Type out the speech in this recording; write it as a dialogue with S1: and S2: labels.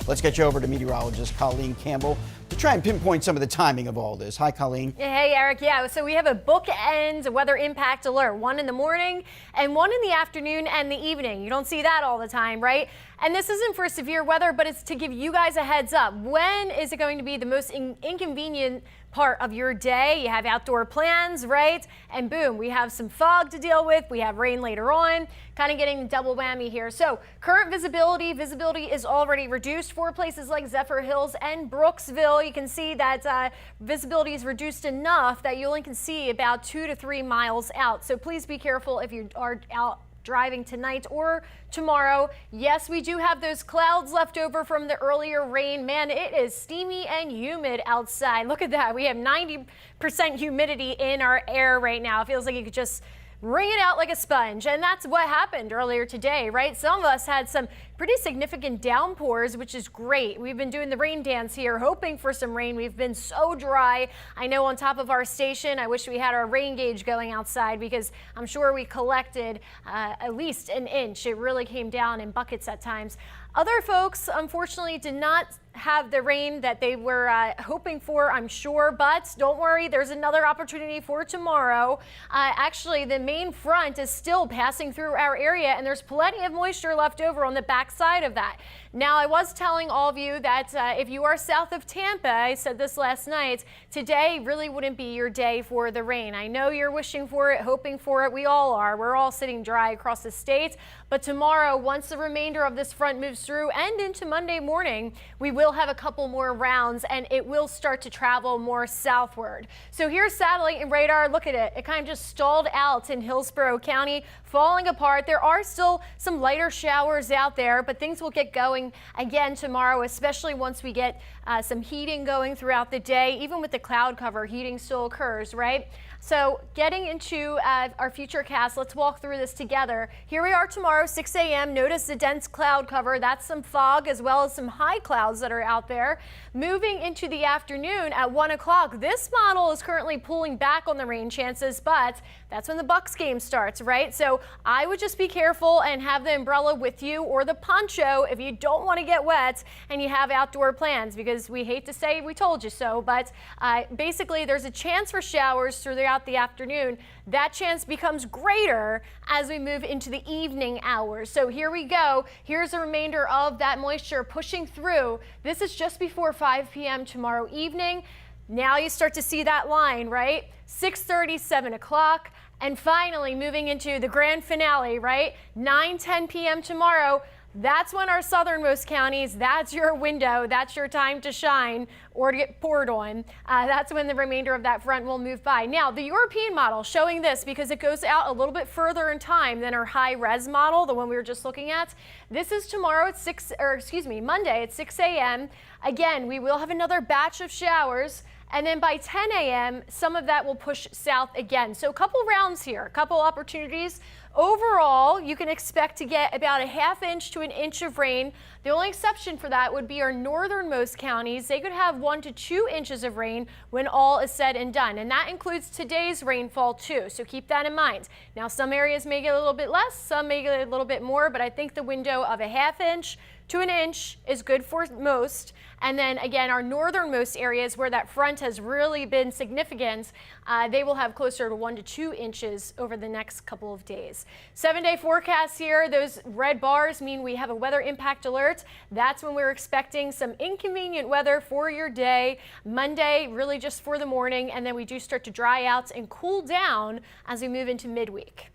S1: Let's get you over to meteorologist Colleen Campbell to try and pinpoint some of the timing of all this. Hi, Colleen.
S2: Hey, Eric. Yeah, so we have a bookend weather impact alert, one in the morning and one in the afternoon and the evening. You don't see that all the time, right? And this isn't for severe weather, but it's to give you guys a heads up. When is it going to be the most inconvenient part of your day? You have outdoor plans, right? And boom, we have some fog to deal with. We have rain later on, kind of getting double whammy here. So current visibility is already reduced for places like Zephyr Hills and Brooksville. You can see that visibility is reduced enough that you only can see about 2 to 3 miles out. So please be careful if you are out driving tonight or tomorrow. Yes, we do have those clouds left over from the earlier rain. Man, it is steamy and humid outside. Look at that. We have 90% humidity in our air right now. It feels like you could just wring it out like a sponge. And that's what happened earlier today, right? Some of us had some pretty significant downpours, which is great. We've been doing the rain dance here, hoping for some rain. We've been so dry. I know on top of our station, I wish we had our rain gauge going outside because I'm sure we collected at least an inch. It really came down in buckets at times. Other folks, unfortunately, did not have the rain that they were hoping for, I'm sure, but don't worry, there's another opportunity for tomorrow. Actually, the main front is still passing through our area, and there's plenty of moisture left over on the back side of that. Now, I was telling all of you that if you are south of Tampa, I said this last night, today really wouldn't be your day for the rain. I know you're wishing for it, hoping for it. We all are. We're all sitting dry across the state. But tomorrow, once the remainder of this front moves through and into Monday morning, we will have a couple more rounds and it will start to travel more southward. So here's satellite and radar. Look at it. It kind of just stalled out in Hillsborough County, falling apart. There are still some lighter showers out there, but things will get going again tomorrow, especially once we get some heating going throughout the day. Even with the cloud cover, heating still occurs, right? So getting into our future cast, let's walk through this together. Here we are tomorrow, 6 a.m. Notice the dense cloud cover. That's some fog as well as some high clouds that are out there. Moving into the afternoon at 1 o'clock, this model is currently pulling back on the rain chances, but that's when the Bucks game starts, right? So I would just be careful and have the umbrella with you or the poncho if you don't want to get wet and you have outdoor plans, because we hate to say we told you so, but basically there's a chance for showers throughout the afternoon. That chance becomes greater as we move into the evening hours. So here we go. Here's a remainder of that moisture pushing through. This is just before 5 p.m. tomorrow evening. Now you start to see that line, right? 6:30, 7 o'clock. And finally moving into the grand finale, right? 9-10 p.m. tomorrow. That's when our southernmost counties, that's your window, that's your time to shine or to get poured on. That's when the remainder of that front will move by. Now, the European model showing this because it goes out a little bit further in time than our high res model, the one we were just looking at. This is tomorrow at Monday at 6 a.m. Again, we will have another batch of showers. And then by 10 a.m., some of that will push south again. So a couple rounds here, a couple opportunities. Overall, you can expect to get about a ½ inch to an inch of rain. The only exception for that would be our northernmost counties. They could have 1 to 2 inches of rain when all is said and done. And that includes today's rainfall too. So keep that in mind. Now, some areas may get a little bit less, some may get a little bit more, but I think the window of a ½ inch to an inch is good for most. And then again, our northernmost areas where that front has really been significant, they will have closer to 1 to 2 inches over the next couple of days. 7-day forecast here. Those red bars mean we have a weather impact alert. That's when we're expecting some inconvenient weather for your day. Monday, really just for the morning. And then we do start to dry out and cool down as we move into midweek.